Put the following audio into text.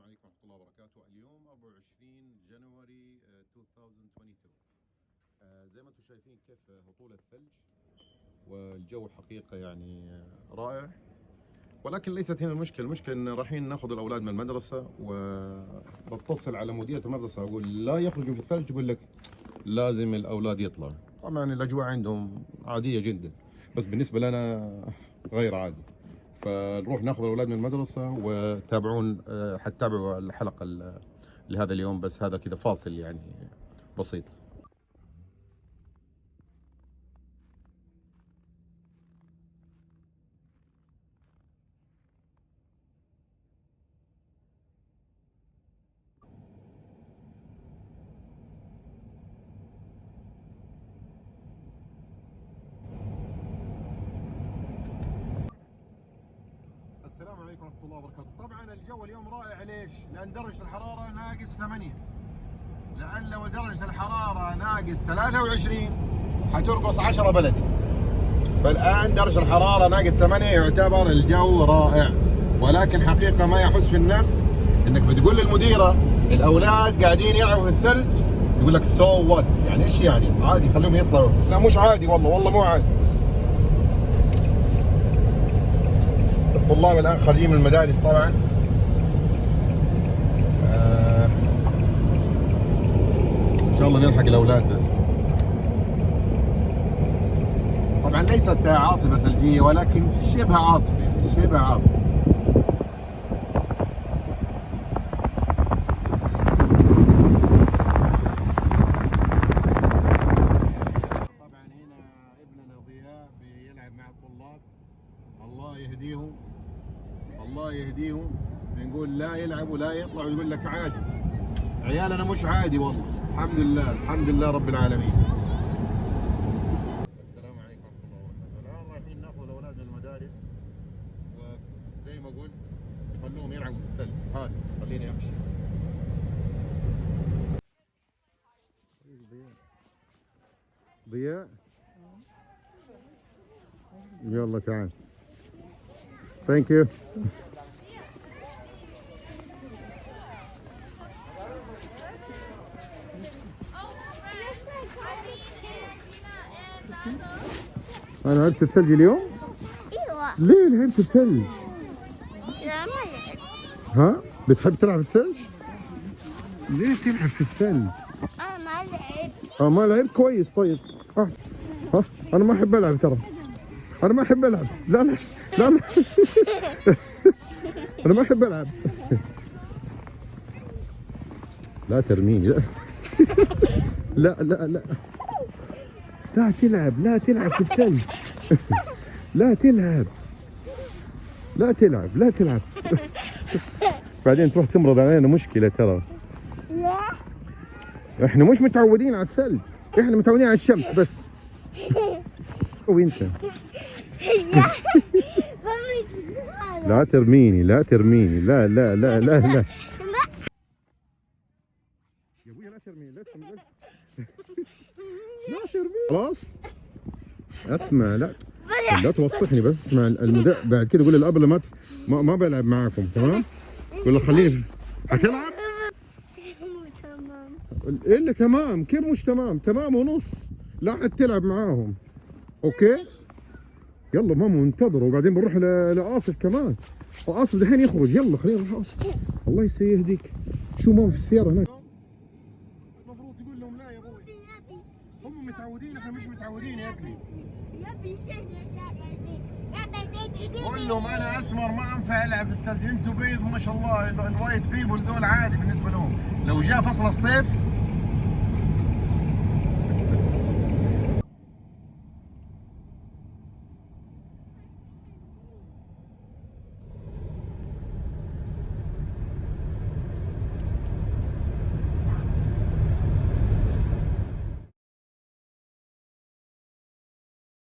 عليكم ورحمة الله وبركاته. اليوم 24 جانوري 2022. زي ما انتم شايفين كيف هطول الثلج، والجو حقيقة يعني رائع. ولكن ليست هنا المشكلة، المشكلة ان رايحين ناخذ الاولاد من المدرسة، وبتصل على مديرة المدرسة اقول لا يخرجوا في الثلج، تقول لك لازم الاولاد يطلعوا. طبعا الاجواء عندهم عادية جدا، بس بالنسبة لنا غير عادي. فنروح ناخذ الاولاد من المدرسه وتابعون، حتتابعوا الحلقه لهذا اليوم، بس هذا كذا فاصل يعني بسيط. السلام عليكم ورحمة الله وبركاته. طبعا الجو اليوم رائع، ليش؟ لأن درجة الحرارة ناقص 8. لأن لو درجة الحرارة ناقص 23 حترقص 10 بلدي. فالآن درجة الحرارة ناقص 8 يعتبر الجو رائع. ولكن حقيقة ما يحس في النفس إنك بتقول للمديرة الأولاد قاعدين يلعبوا في الثلج، يقول لك سو وات، يعني إيش يعني؟ عادي خليهم يطلعوا. لا مش عادي، والله مو عادي. الطلاب الآن خارجين من المدارس طبعا. إن شاء الله نلحق الأولاد. بس طبعا ليست عاصفة ثلجية، ولكن شبه عاصفة، شبه عاصفة. طبعا هنا ابننا ضياء بيلعب مع الطلاب، الله يهديهم الله يهديهم. بنقول لا يلعبوا لا يطلعوا، يقول لك عادي. عيالنا مش عادي والله، الحمد لله الحمد لله رب العالمين. السلام عليكم ورحمة الله وبركاته. الآن رايحين ناخذ الأولاد من المدارس، وزي ما قلت خلوهم يلعبوا في الثلج. هذا خليني أمشي. ضياء يلا تعال. ثانك يو. أنا لعبت الثلج اليوم؟ ايوه. ليه لعبت الثلج؟ لا ما لعبت. ها؟ بتحب تلعب في الثلج؟ ليه تلعب في الثلج؟ انا ما لعبت. ما لعبت كويس. طيب أحسن. ها؟ أنا ما أحب ألعب ترى. أنا ما أحب ألعب. لا لا لا, لا. أنا ما أحب ألعب. لا ترميني. لا لا لا لا لا تلعب، لا تلعب في الثلج. لا تلعب لا تلعب لا تلعب. بعدين تروح تمرض علينا، مشكلة ترى. لا. احنا مش متعودين على الثلج، احنا متعودين على الشمس بس. وانت لا ترميني لا ترميني. لا لا لا لا لا يا ابويا لا ترميني لا ترميني لا ترميني. خلاص اسمع، لا توسخني، بس اسمع بعد كده قول للاب اللي ما بلعب معاكم، تمام؟ قول له خليني. هتلعب؟ تمام. ايه اللي تمام؟ كيف مش تمام؟ تمام ونص. لا حتلعب معاهم، اوكي؟ يلا ماما منتظر، وبعدين بنروح لآصف كمان. وآصف دحين يخرج. يلا خلينا نروح آصف. الله يهديك. شو ماما في السيارة هناك؟ المفروض تقول لهم لا يا ابوي، هم متعودين، احنا مش متعودين يا ابني. قول لهم انا اسمر ما انفع العب في الثلج، انتم بيض ما شاء الله. الوايت بيبول ذول عادي بالنسبه لهم. لو جاء فصل الصيف